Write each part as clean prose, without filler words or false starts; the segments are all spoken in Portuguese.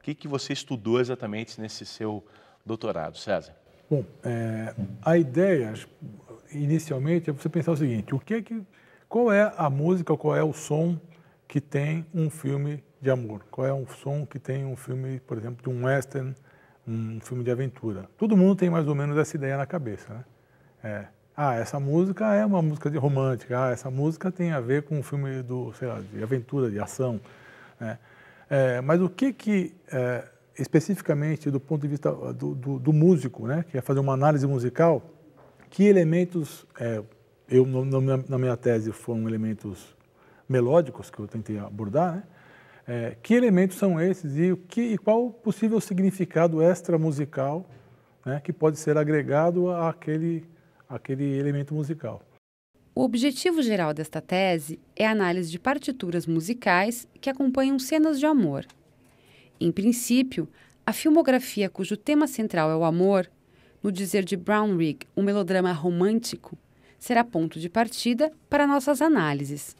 que você estudou exatamente nesse seu doutorado, César? Bom, a ideia, inicialmente, é você pensar o seguinte, qual é a música, qual é o som que tem um filme de amor? Qual é o som que tem um filme, por exemplo, de um western, um filme de aventura? Todo mundo tem mais ou menos essa ideia na cabeça, né? Essa música é uma música de romântica, essa música tem a ver com um filme sei lá, de aventura, de ação, né? Mas especificamente do ponto de vista do músico, né, que é fazer uma análise musical, que elementos, na minha tese foram elementos melódicos que eu tentei abordar, né? Que elementos são esses e qual o possível significado extra musical, né, que pode ser agregado àquele elemento musical. O objetivo geral desta tese é a análise de partituras musicais que acompanham cenas de amor. Em princípio, a filmografia cujo tema central é o amor, no dizer de Brownrigg, um melodrama romântico, será ponto de partida para nossas análises.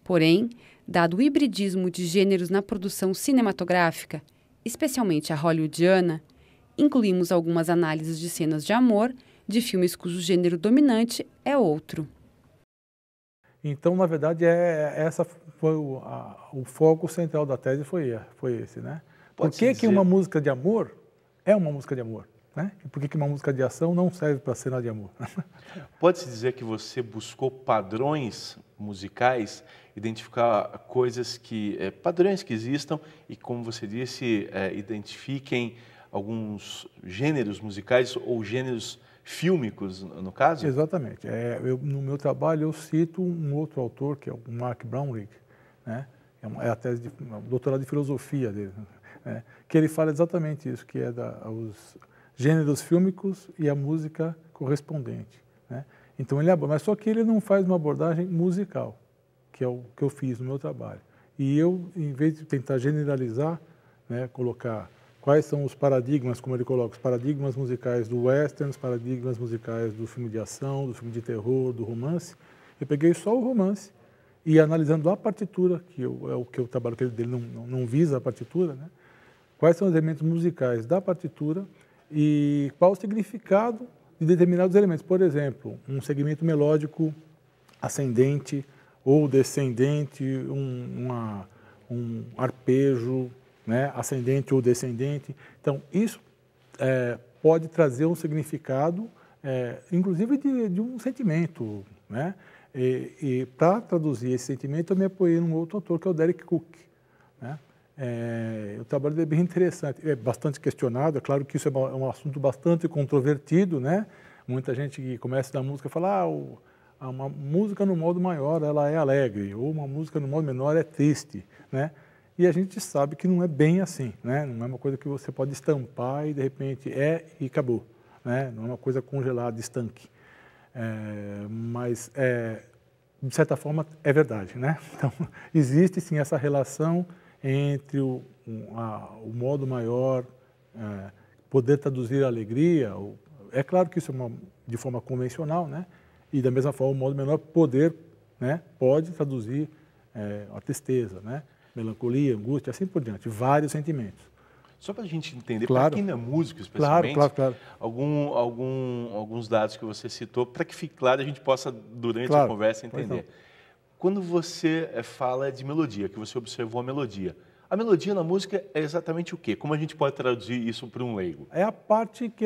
Porém, dado o hibridismo de gêneros na produção cinematográfica, especialmente a hollywoodiana, incluímos algumas análises de cenas de amor de filmes cujo gênero dominante é outro. Então, na verdade, essa foi o foco central da tese foi esse, né? Por que uma música de amor é uma música de amor, né? E por que uma música de ação não serve para cena de amor? Pode-se dizer que você buscou padrões musicais, identificar padrões que existam e, como você disse, identifiquem alguns gêneros musicais ou gêneros fílmicos, no caso? Exatamente. No meu trabalho eu cito um outro autor, que é o Mark Brownrigg, né? É a tese o doutorado de filosofia dele, né? Que ele fala exatamente isso, que é os gêneros fílmicos e a música correspondente, né? Então ele aborda, mas só que ele não faz uma abordagem musical, que é o que eu fiz no meu trabalho. E eu, em vez de tentar generalizar, né, colocar quais são os paradigmas, como ele coloca, os paradigmas musicais do western, os paradigmas musicais do filme de ação, do filme de terror, do romance, eu peguei só o romance e analisando a partitura, é o que eu trabalho, que dele não visa a partitura, né? Quais são os elementos musicais da partitura e qual o significado de determinados elementos. Por exemplo, um segmento melódico ascendente ou descendente, um arpejo, né, ascendente ou descendente. Então, isso pode trazer um significado, inclusive de um sentimento, né? E para traduzir esse sentimento, eu me apoiei num outro autor, que é o Derek Cook, né? O trabalho dele é bem interessante, é bastante questionado, é claro que isso é um assunto bastante controvertido, né? Muita gente que começa da música fala, uma música no modo maior ela é alegre, ou uma música no modo menor é triste, né? E a gente sabe que não é bem assim, né? Não é uma coisa que você pode estampar e de repente e acabou, né? Não é uma coisa congelada, estanque. Mas, de certa forma, é verdade, né? Então, existe sim essa relação entre o modo maior, poder traduzir a alegria. É claro que isso é de forma convencional, né? E da mesma forma, o modo menor né, pode traduzir a tristeza, né? Melancolia, angústia, assim por diante, vários sentimentos. Só para a gente entender, claro, para quem não é músico especialmente, claro. Alguns dados que você citou, para que fique claro, a gente possa, durante a conversa, entender. Quando você fala de melodia, que você observou a melodia na música é exatamente o quê? Como a gente pode traduzir isso para um leigo? É a parte que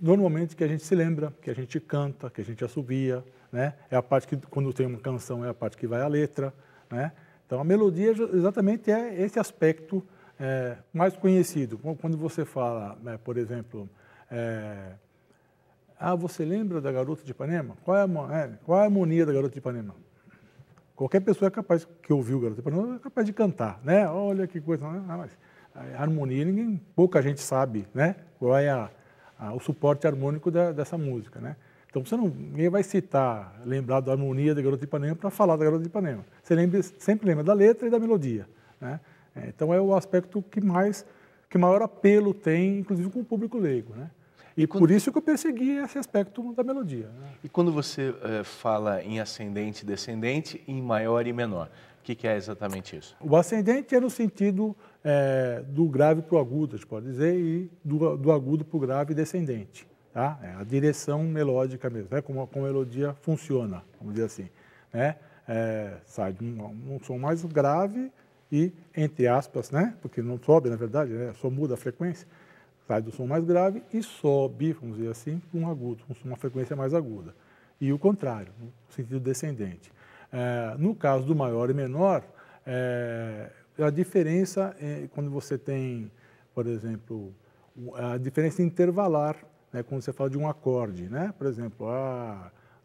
normalmente que a gente se lembra, que a gente canta, que a gente assovia, né? É a parte que, quando tem uma canção, é a parte que vai a letra, né? Então, a melodia exatamente é esse aspecto mais conhecido. Quando você fala, né, por exemplo, você lembra da Garota de Ipanema? Qual é a harmonia da Garota de Ipanema? Qualquer pessoa que ouviu Garota de Ipanema é capaz de cantar, né? Olha que coisa, né? Mas a harmonia, pouca gente sabe, né? Qual é o suporte harmônico dessa música, né? Então, ninguém vai lembrar da harmonia da Garota de Ipanema para falar da Garota de Ipanema. Você sempre lembra da letra e da melodia, né? Então, é o aspecto que maior apelo tem, inclusive com o público leigo, né? E por isso que eu persegui esse aspecto da melodia, né? E quando você fala em ascendente e descendente, em maior e menor, que é exatamente isso? O ascendente é no sentido do grave para o agudo, a gente pode dizer, e do agudo para o grave descendente. Tá? É a direção melódica mesmo, né? Como a melodia funciona, vamos dizer assim. Né? Sai de um som mais grave e, entre aspas, né? Porque não sobe, na verdade, né? Só muda a frequência, sai do som mais grave e sobe, vamos dizer assim, para um agudo, uma frequência mais aguda. E o contrário, no sentido descendente. No caso do maior e menor, a diferença é quando você tem, por exemplo, a diferença intervalar, né, quando você fala de um acorde, né? Por exemplo,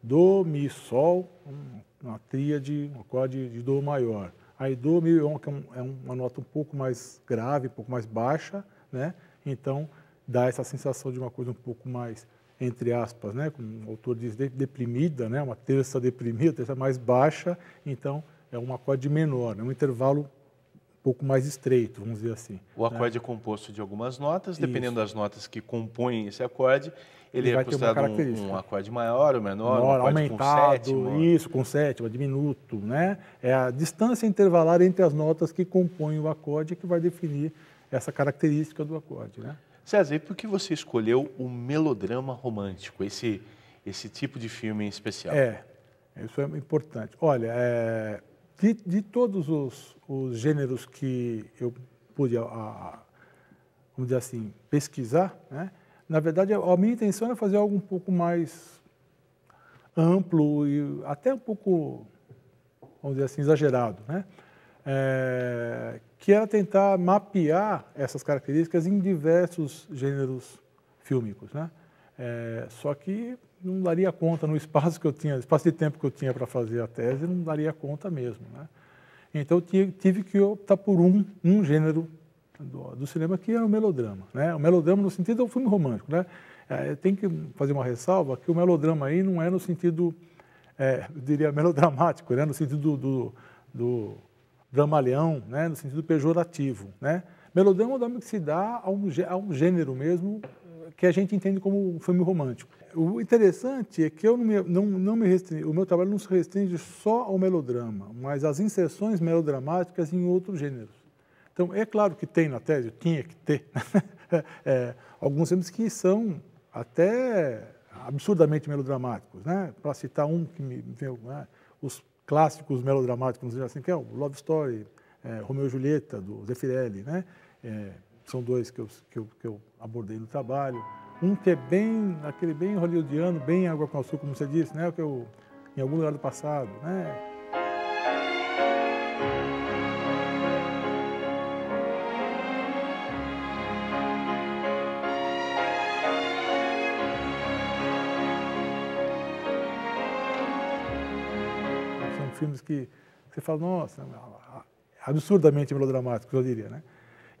Dó, Mi, Sol, uma tríade, um acorde de Dó maior. Aí Dó, Mi, que é uma nota um pouco mais grave, um pouco mais baixa, né? Então, dá essa sensação de uma coisa um pouco mais, entre aspas, né? Como o autor diz, deprimida, né? Uma terça deprimida, terça mais baixa, então é um acorde menor, é um intervalo um pouco mais estreito, vamos dizer assim. O acorde é composto de algumas notas, dependendo Isso. das notas que compõem esse acorde, ele é vai ter uma considerado característica. um acorde maior ou menor, um Menor, acorde aumentado, com sétima. isso, com sétima, diminuto, né? É a distância intervalar entre as notas que compõem o acorde que vai definir essa característica do acorde, né? César, e por que você escolheu o melodrama romântico, esse tipo de filme em especial? Isso é importante. Olha, de todos os gêneros que eu pude, vamos dizer assim, pesquisar, né? Na verdade, a minha intenção era fazer algo um pouco mais amplo e até um pouco, vamos dizer assim, exagerado, né? Que era tentar mapear essas características em diversos gêneros fílmicos, né? Só que não daria conta no espaço que eu tinha, espaço de tempo que eu tinha para fazer a tese, não daria conta mesmo, né? Então eu tive que optar por um gênero do cinema que é o melodrama, né? O melodrama no sentido do filme romântico, né? Tem que fazer uma ressalva que o melodrama aí não é no sentido, eu diria, melodramático, né? No sentido do dramalhão, né? No sentido pejorativo, né? Melodrama é o nome que se dá a um gênero mesmo que a gente entende como um filme romântico. O interessante é que eu não me restringo, o meu trabalho não se restringe só ao melodrama, mas às inserções melodramáticas em outros gêneros. Então, é claro que tem na tese, eu tinha que ter, alguns filmes que são até absurdamente melodramáticos, né? Para citar um que me veio, né? Os clássicos melodramáticos, assim, que é o Love Story, Romeu e Julieta, do Zeffirelli, né? São dois que eu abordei no trabalho. Um que é aquele bem hollywoodiano, bem água com açúcar, como você disse, né? Que eu, em algum lugar do passado, né? São filmes que você fala, nossa, absurdamente melodramáticos, eu diria, né?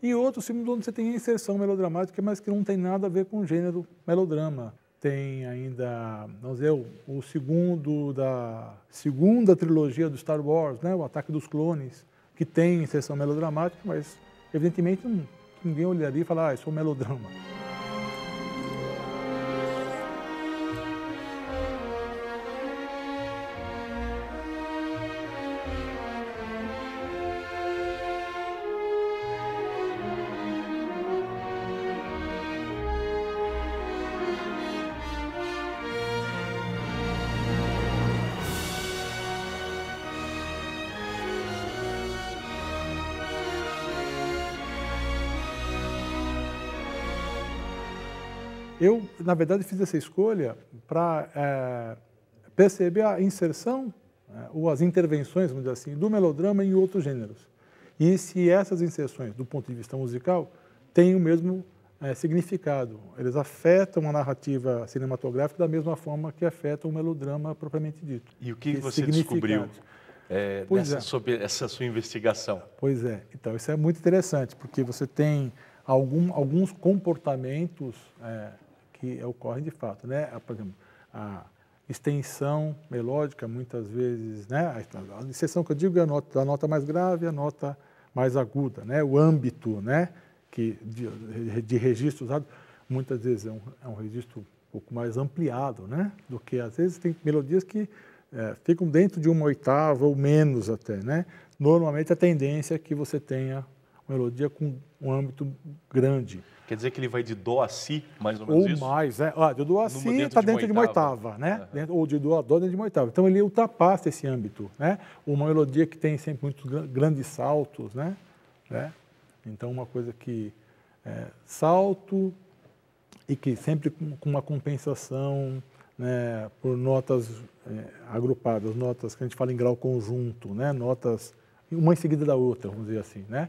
E outros filmes onde você tem a inserção melodramática, mas que não tem nada a ver com o gênero melodrama. Tem ainda, vamos dizer, o segundo da segunda trilogia do Star Wars, né? O Ataque dos Clones, que tem inserção melodramática, mas evidentemente ninguém olharia e falaria, isso é um melodrama. Eu, na verdade, fiz essa escolha para perceber a inserção ou as intervenções, vamos dizer assim, do melodrama em outros gêneros. E se essas inserções, do ponto de vista musical, têm o mesmo significado. Eles afetam a narrativa cinematográfica da mesma forma que afetam o melodrama propriamente dito. E o que você descobriu sobre essa sua investigação? Pois é. Então, isso é muito interessante, porque você tem alguns comportamentos que ocorrem de fato, né? Por exemplo, a extensão melódica, muitas vezes, né? A exceção que eu digo é a nota mais grave e a nota mais aguda, né? O âmbito, né? De registro usado, muitas vezes é um registro um pouco mais ampliado, né? Do que, às vezes, tem melodias que ficam dentro de uma oitava ou menos até, né? Normalmente a tendência é que você tenha uma melodia com um âmbito grande. Quer dizer que ele vai de dó a si, mais ou menos Ou isso? mais, de dó a si está dentro de uma oitava, né? Uhum. Ou de dó a dó dentro de uma oitava. Então ele ultrapassa esse âmbito, né? Uma melodia que tem sempre muitos grandes saltos, né? Então uma coisa que salto e que sempre com uma compensação, né, por notas agrupadas, notas que a gente fala em grau conjunto, né? Notas uma em seguida da outra, vamos dizer assim, né?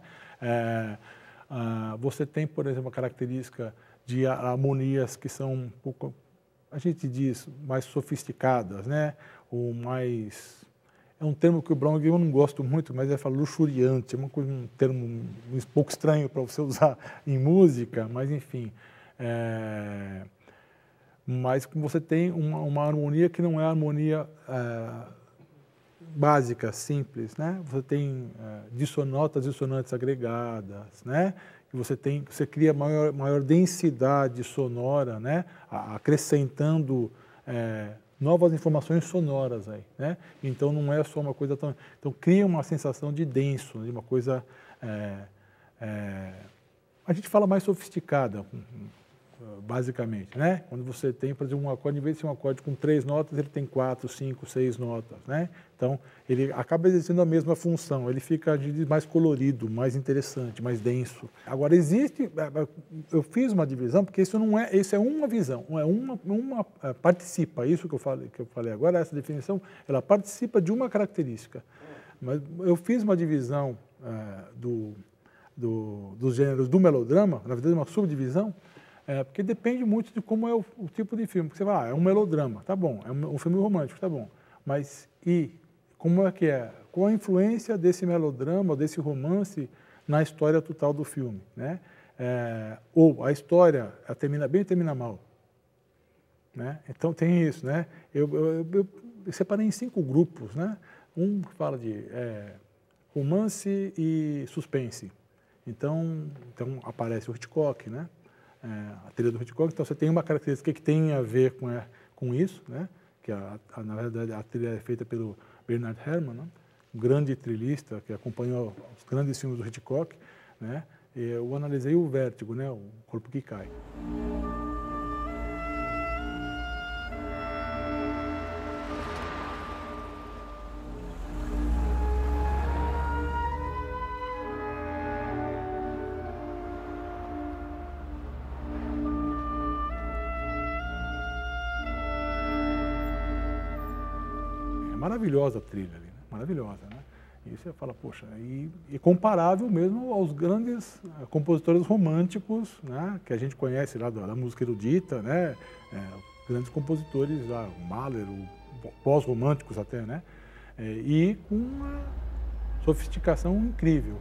Você tem, por exemplo, a característica de harmonias que são um pouco, a gente diz, mais sofisticadas, né? Ou mais... É um termo que o Brown eu não gosto muito, mas ele fala luxuriante, é um termo um pouco estranho para você usar em música, mas enfim. Mas você tem uma harmonia que não é harmonia básica, simples, né? Você tem notas dissonantes agregadas, né? E você cria maior densidade sonora, né? Acrescentando novas informações sonoras aí, né? Então não é só uma coisa tão... Então cria uma sensação de denso, de uma coisa... a gente fala mais sofisticada, basicamente, né? Quando você tem, por exemplo, um acorde, em vez de ser um acorde com 3 notas, ele tem 4, 5, 6 notas, né? Então, ele acaba exercendo a mesma função, ele fica mais colorido, mais interessante, mais denso. Agora, eu fiz uma divisão, porque isso é uma visão, participa, isso que eu falei agora, essa definição, ela participa de uma característica. Mas eu fiz uma divisão dos gêneros do melodrama, na verdade, uma subdivisão, porque depende muito de como é o tipo de filme. Porque você vai, é um melodrama, tá bom, é um filme romântico, tá bom. Mas como é que é? Qual a influência desse melodrama, desse romance na história total do filme, né? Ou a história termina bem ou termina mal, né? Então tem isso, né? Eu separei em 5 grupos, né? Um que fala de romance e suspense. Então aparece o Hitchcock, né? A trilha do Hitchcock, então você tem uma característica que tem a ver com isso, né? Que na verdade a trilha é feita pelo Bernard Herrmann, né? Um grande trilhista que acompanhou os grandes filmes do Hitchcock, né? Eu analisei o Vértigo, né? O Corpo que Cai. Maravilhosa a trilha ali, né? Maravilhosa, né? E você fala, poxa, e comparável mesmo aos grandes compositores românticos, né? Que a gente conhece lá da música erudita, né? Grandes compositores lá, o Mahler, pós-românticos até, né? E com uma sofisticação incrível.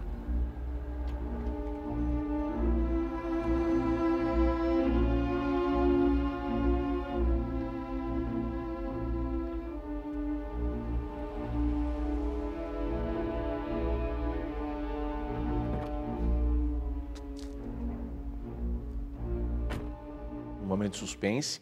Momento de suspense,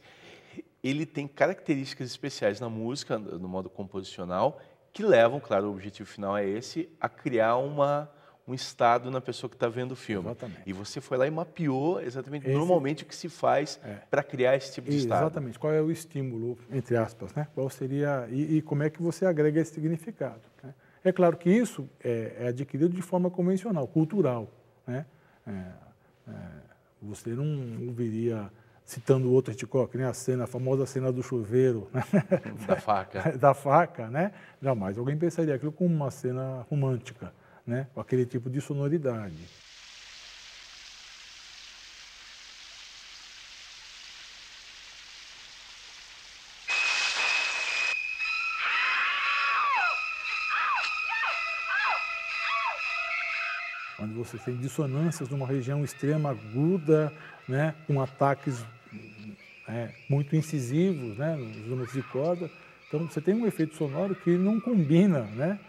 ele tem características especiais na música, no modo composicional, que levam, claro, o objetivo final é esse, a criar um estado na pessoa que está vendo o filme. Exatamente. E você foi lá e mapeou exatamente normalmente o que se faz para criar esse tipo de estado. Exatamente. Qual é o estímulo, entre aspas, né? Qual seria e como é que você agrega esse significado, né? É claro que isso é adquirido de forma convencional, cultural, né? Você não viria citando outro Hitchcock, né? A famosa cena do chuveiro, né? Da faca. Da faca, né? Jamais alguém pensaria aquilo como uma cena romântica, né? Com aquele tipo de sonoridade. Quando você tem dissonâncias numa região extrema aguda, né? Com ataques muito incisivos, né, nos instrumentos de corda. Então, você tem um efeito sonoro que não combina, né?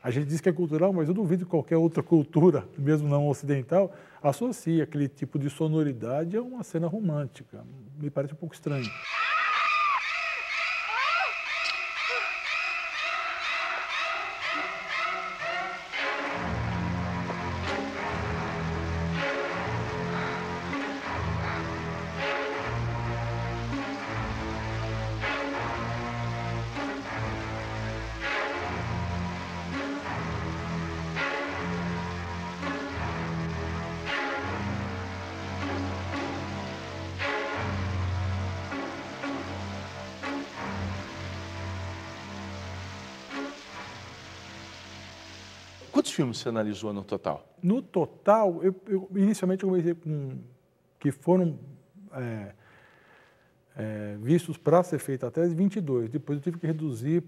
A gente diz que é cultural, mas eu duvido que qualquer outra cultura, mesmo não ocidental, associe aquele tipo de sonoridade a uma cena romântica. Me parece um pouco estranho. Quantos filmes você analisou no total? No total, inicialmente eu comecei com que foram vistos para ser feita a tese 22. Depois eu tive que reduzir,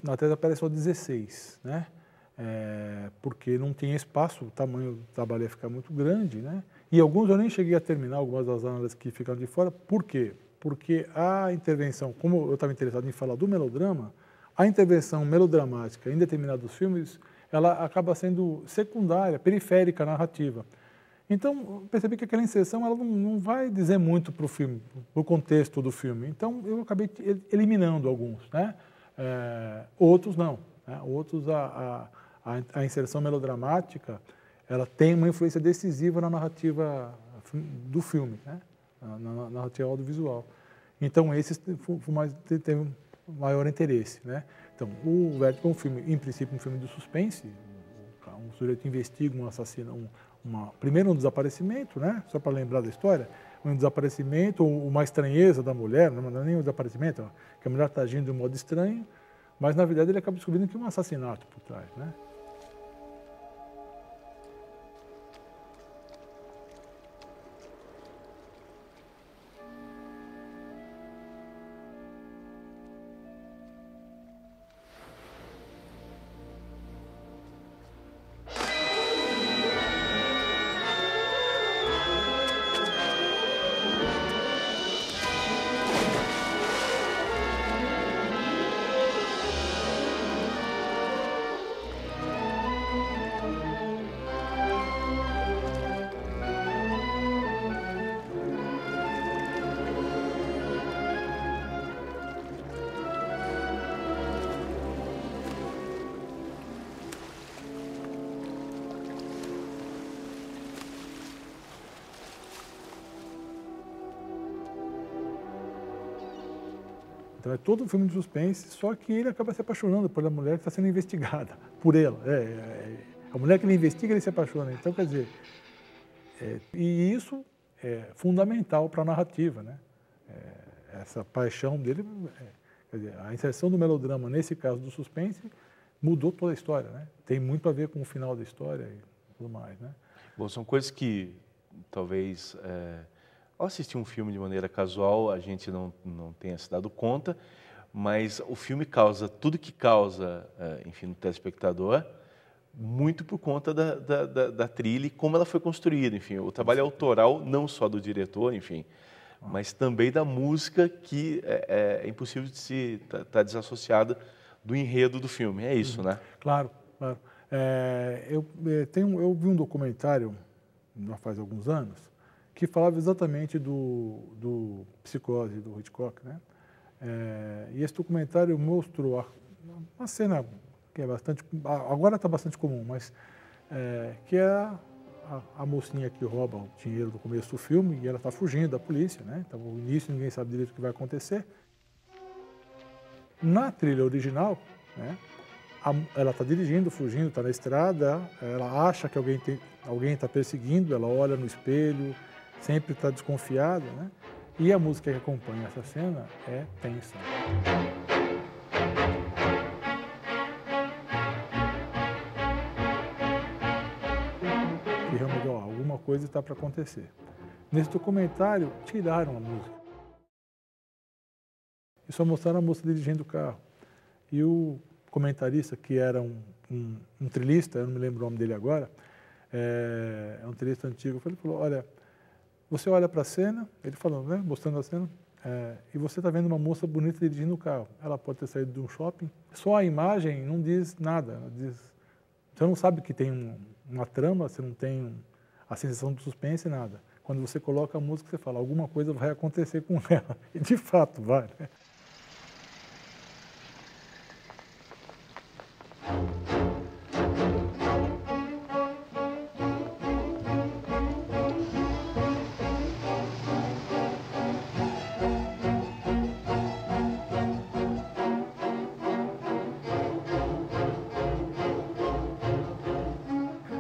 na tese aparece só 16, né? Porque não tinha espaço, o tamanho do trabalho ia ficar muito grande, né? E alguns eu nem cheguei a terminar, algumas das análises que ficaram de fora. Por quê? Porque a intervenção, como eu estava interessado em falar do melodrama, a intervenção melodramática em determinados filmes, ela acaba sendo secundária, periférica à narrativa. Então, eu percebi que aquela inserção ela não vai dizer muito para o filme, para o contexto do filme. Então, eu acabei eliminando alguns, né? Outros não. Né? Outros, a inserção melodramática, ela tem uma influência decisiva na narrativa do filme, né? Na narrativa audiovisual. Então, esses teve um maior interesse, né? Então, o Vértigo é um filme, em princípio, um filme de suspense. Um sujeito investiga um assassino, primeiro um desaparecimento, né? Só para lembrar da história, um desaparecimento, uma estranheza da mulher, não é nem um desaparecimento, que a mulher está agindo de um modo estranho, mas na verdade ele acaba descobrindo que é um assassinato por trás, né? Então é todo um filme de suspense, só que ele acaba se apaixonando pela mulher que está sendo investigada, por ela. A mulher que ele investiga, ele se apaixona. Então, quer dizer, e isso é fundamental para a narrativa, né? Essa paixão dele, quer dizer, a inserção do melodrama, nesse caso do suspense, mudou toda a história, né? Tem muito a ver com o final da história e tudo mais, né? Bom, são coisas que talvez... Ao assistir um filme de maneira casual, a gente não tenha se dado conta, mas o filme causa tudo que causa, enfim, no telespectador, muito por conta da trilha e como ela foi construída. Enfim, o trabalho autoral, não só do diretor, enfim, mas também da música, que é impossível de se estar desassociada do enredo do filme. É isso, né? Claro, claro. Eu vi um documentário, já faz alguns anos, que falava exatamente do Psicose, do Hitchcock, né? E esse documentário mostrou uma cena que é bastante... Agora está bastante comum, mas que é a mocinha que rouba o dinheiro do começo do filme e ela está fugindo da polícia, né? Então, no início ninguém sabe direito o que vai acontecer. Na trilha original, né? Ela está dirigindo, fugindo, está na estrada, ela acha que alguém está perseguindo, ela olha no espelho, sempre está desconfiada, né? E a música que acompanha essa cena é tensa. E realmente, alguma coisa está para acontecer. Nesse documentário, tiraram a música. E só mostraram a moça dirigindo o carro. E o comentarista, que era um trilhista, eu não me lembro o nome dele agora, é um trilhista antigo, ele falou, olha, você olha para a cena, ele falando, né, mostrando a cena, e você está vendo uma moça bonita dirigindo o carro. Ela pode ter saído de um shopping. Só a imagem não diz nada. Você não sabe que tem uma trama, você não tem a sensação de suspense, nada. Quando você coloca a música, você fala, alguma coisa vai acontecer com ela. E de fato vai, né?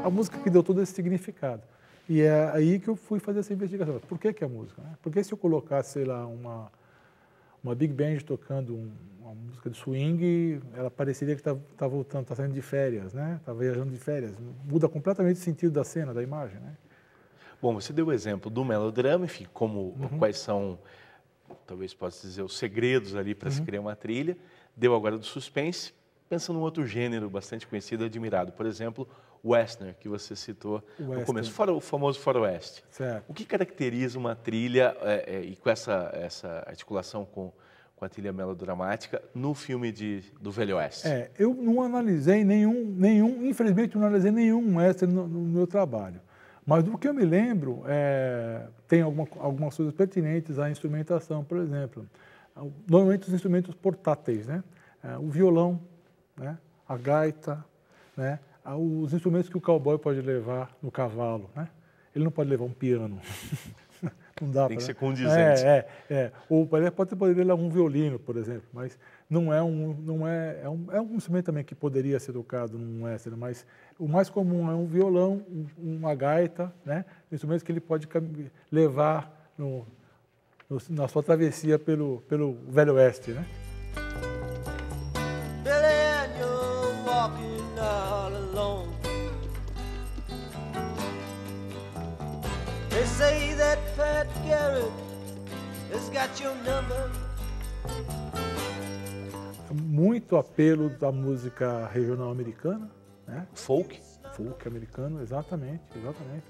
A música que deu todo esse significado. E é aí que eu fui fazer essa investigação. Por que a música? Né? Porque se eu colocasse, sei lá, uma big band tocando uma música de swing, ela pareceria que está voltando, está saindo de férias, né? Está viajando de férias. Muda completamente o sentido da cena, da imagem, né? Bom, você deu o exemplo do melodrama, enfim, quais são, talvez possa dizer, os segredos ali para se criar uma trilha. Deu agora do suspense, pensando num outro gênero bastante conhecido e admirado. Por exemplo, o western, que você citou no começo, o famoso faroeste. Certo. O que caracteriza uma trilha, e com essa articulação com a trilha melodramática, no filme do Velho Oeste? Eu não analisei infelizmente não analisei nenhum western no meu trabalho. Mas do que eu me lembro, tem algumas coisas pertinentes à instrumentação, por exemplo. Normalmente os instrumentos portáteis, né? O violão, né? A gaita, né? Os instrumentos que o cowboy pode levar no cavalo, né? Ele não pode levar um piano. Não dá. Tem que ser condizente. Ou ele poderia levar um violino, por exemplo, mas não é um instrumento também que poderia ser tocado num western, mas o mais comum é um violão, uma gaita, né? Instrumentos que ele pode levar na sua travessia pelo Velho Oeste, né? They say that Pat Garrett has got your number. Muito apelo da música regional americana, né? Folk americano, exatamente,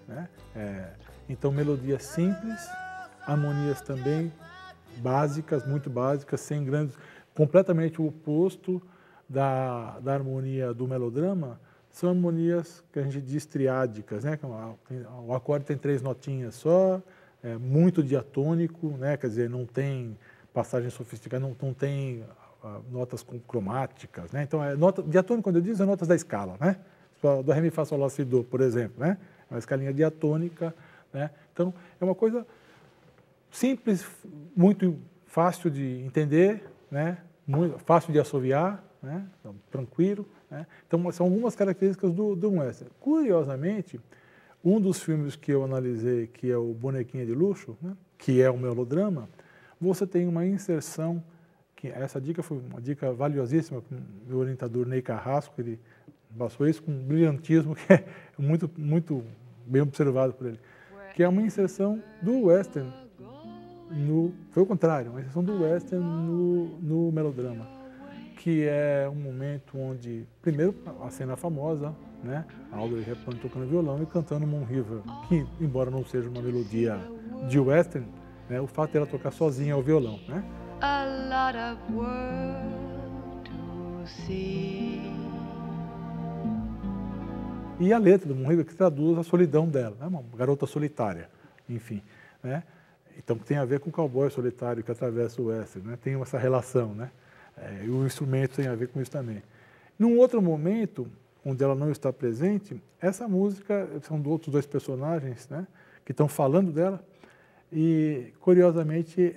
né? Então melodias simples, harmonias também básicas, muito básicas, sem grandes, completamente o oposto da harmonia do melodrama. São harmonias que a gente diz triádicas, né? O acorde tem 3 notinhas só, muito diatônico, né? Quer dizer, não tem passagem sofisticada, não tem notas cromáticas, né? Então, diatônico, quando eu digo, é notas da escala, né? Do ré, mi, fá, sol, lá, si, do, por exemplo, né? É uma escalinha diatônica, né? Então, é uma coisa simples, muito fácil de entender, né? Muito fácil de assoviar, né? Então, tranquilo. Né? Então, são algumas características do western. Curiosamente, um dos filmes que eu analisei, que é o Bonequinha de Luxo, né? Que é o melodrama, você tem uma inserção, que essa dica foi uma dica valiosíssima com o meu orientador Ney Carrasco, ele passou isso com um brilhantismo que é muito, muito bem observado por ele, que é uma inserção do western, foi o contrário, uma inserção do western no melodrama, que é um momento onde, primeiro, a cena famosa, né? A Audrey Hepburn tocando violão e cantando Moon River, que, embora não seja uma melodia de western, né? O fato dela tocar sozinha ao violão, né? A lot of world to see. E a letra do Moon River que traduz a solidão dela, né? Uma garota solitária, enfim, né? Então tem a ver com o cowboy solitário que atravessa o western, né? Tem essa relação, né? E o instrumento tem a ver com isso também. Num outro momento, onde ela não está presente, essa música, são outros 2 personagens, né, que estão falando dela, e, curiosamente,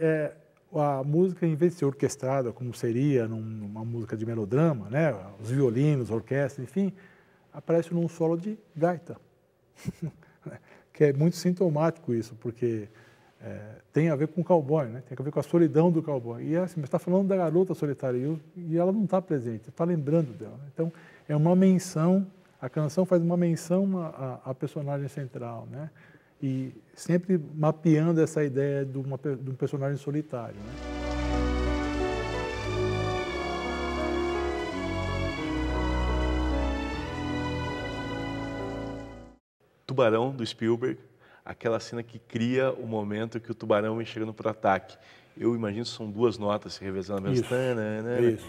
a música, em vez de ser orquestrada, como seria numa música de melodrama, né, os violinos, a orquestra, enfim, aparece num solo de gaita, que é muito sintomático isso, porque tem a ver com o cowboy, né? Tem a ver com a solidão do cowboy. E assim, você está falando da garota solitária e ela não está presente, está lembrando dela. Né? Então, é uma menção, a canção faz uma menção à personagem central, né? E sempre mapeando essa ideia de um personagem solitário, né? Tubarão, do Spielberg, aquela cena que cria o momento que o tubarão vem chegando para o ataque. Eu imagino que são 2 notas se revezando mesmo. Isso.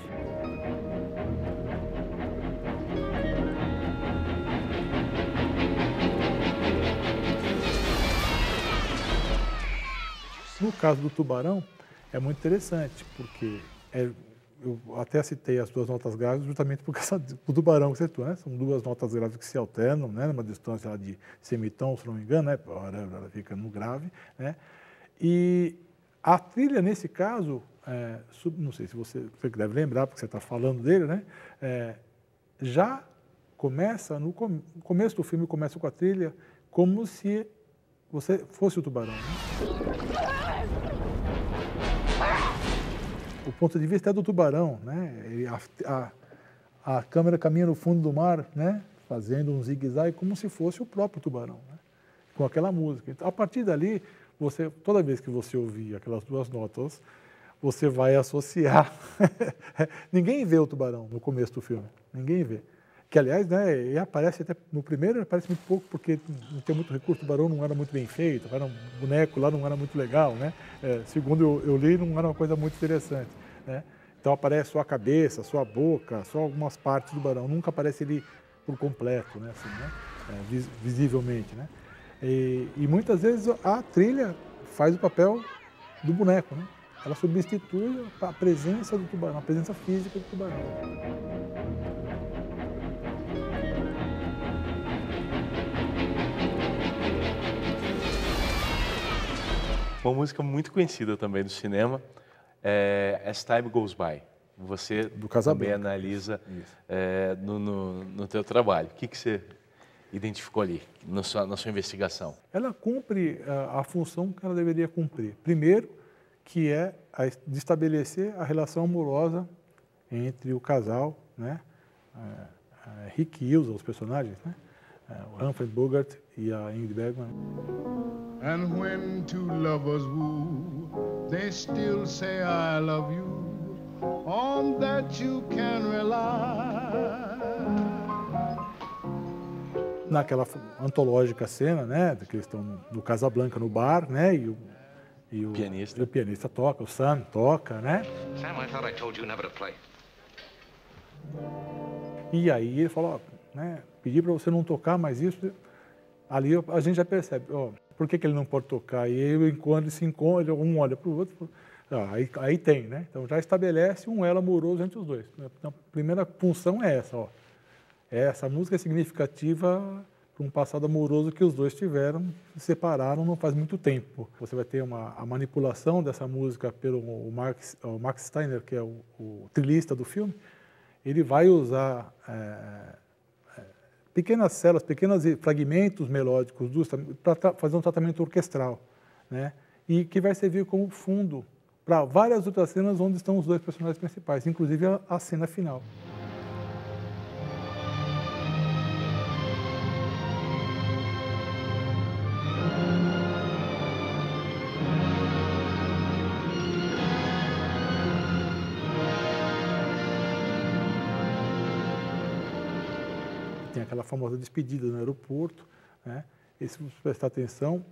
No caso do tubarão, é muito interessante, porque eu até citei as 2 notas graves justamente por causa do tubarão que você citou, né? São 2 notas graves que se alternam, né? Numa distância de semitom, se não me engano, né? Ela fica no grave, né? E a trilha, nesse caso, não sei se você deve lembrar, porque você está falando dele, né? Já começa, no começo do filme, começa com a trilha como se você fosse o tubarão, né? o ponto de vista é do tubarão, né? A câmera caminha no fundo do mar, né? Fazendo um zigue-zague como se fosse o próprio tubarão, né? Com aquela música. Então, a partir dali, toda vez que você ouvir aquelas duas notas, você vai associar. Ninguém vê o tubarão no começo do filme, ninguém vê. Que, aliás, né, ele aparece até no primeiro, ele aparece muito pouco, porque não tem muito recurso, o tubarão não era muito bem feito, era um boneco lá, não era muito legal, né? Segundo eu li, não era uma coisa muito interessante, né? Então aparece só a cabeça, só a boca, só algumas partes do tubarão, nunca aparece ele por completo, né? Assim, né? Visivelmente, né? E muitas vezes a trilha faz o papel do boneco, né? Ela substitui a presença do tubarão, a presença física do tubarão. Uma música muito conhecida também do cinema é As Time Goes By. Você também analisa no teu trabalho. O que você identificou ali na sua investigação? Ela cumpre a função que ela deveria cumprir. Primeiro, que é de estabelecer a relação amorosa entre o casal, né? Rick e Ilsa, os personagens, né? O Humphrey Bogart e a Ingrid Bergman. And when two lovers woo, they still say I love you, on that you can rely. Naquela antológica cena, né, que eles estão no Casablanca, no bar, né, e o pianista toca, o Sam toca, né? Sam, I thought I told you never to play. E aí ele fala, ó, né, pedi para você não tocar mais isso. Ali a gente já percebe, ó, por que ele não pode tocar? E aí, quando eles se encontram, um olha para o outro, aí tem, né? Então já estabelece um elo amoroso entre os dois. Então, a primeira função é essa, ó. Essa música é significativa para um passado amoroso que os dois tiveram, se separaram não faz muito tempo. Você vai ter a manipulação dessa música pelo Max Steiner, que é o trilhista do filme. Ele vai usar pequenas células, pequenos fragmentos melódicos para fazer um tratamento orquestral, né? E que vai servir como fundo para várias outras cenas onde estão os dois personagens principais, inclusive a cena final. Tem aquela famosa despedida no aeroporto, né? E se você prestar atenção,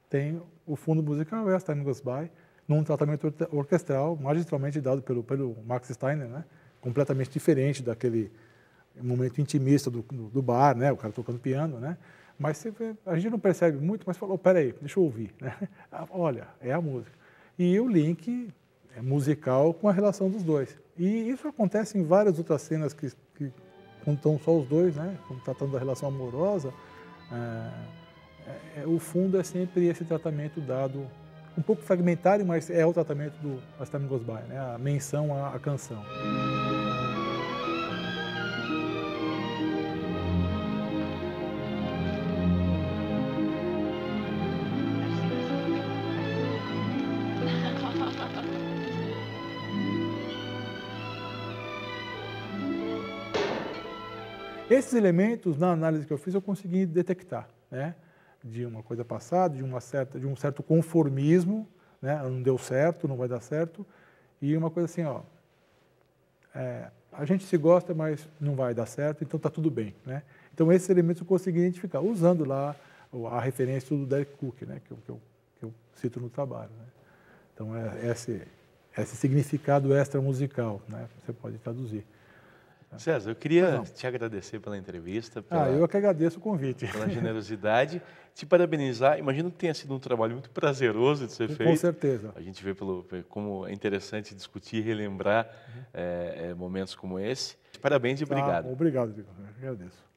tem o fundo musical, As Time Goes By, num tratamento orquestral, magistralmente dado pelo Max Steiner, né? Completamente diferente daquele momento intimista do bar, né? O cara tocando piano, né? Mas a gente não percebe muito, mas falou, peraí, deixa eu ouvir, né? Olha, é a música. E o link musical com a relação dos dois. E isso acontece em várias outras cenas que quando estão só os dois, né, quando tratando da relação amorosa, o fundo é sempre esse tratamento dado, um pouco fragmentário, mas é o tratamento do As Time Goes By, né, a menção à canção. Esses elementos, na análise que eu fiz, eu consegui detectar, né? De uma coisa passada, de um certo conformismo, né? Não deu certo, não vai dar certo, e uma coisa assim, ó, a gente se gosta, mas não vai dar certo, então está tudo bem, né? Então esses elementos eu consegui identificar, usando lá a referência do Derek Cook, né? Que eu cito no trabalho, né? Então esse significado extra musical, né? Você pode traduzir. César, eu queria te agradecer pela entrevista. Eu que agradeço o convite. Pela generosidade, te parabenizar. Imagino que tenha sido um trabalho muito prazeroso de ser feito. Com certeza. A gente vê como é interessante discutir e relembrar momentos como esse. Parabéns e obrigado. Obrigado, Igor. Agradeço.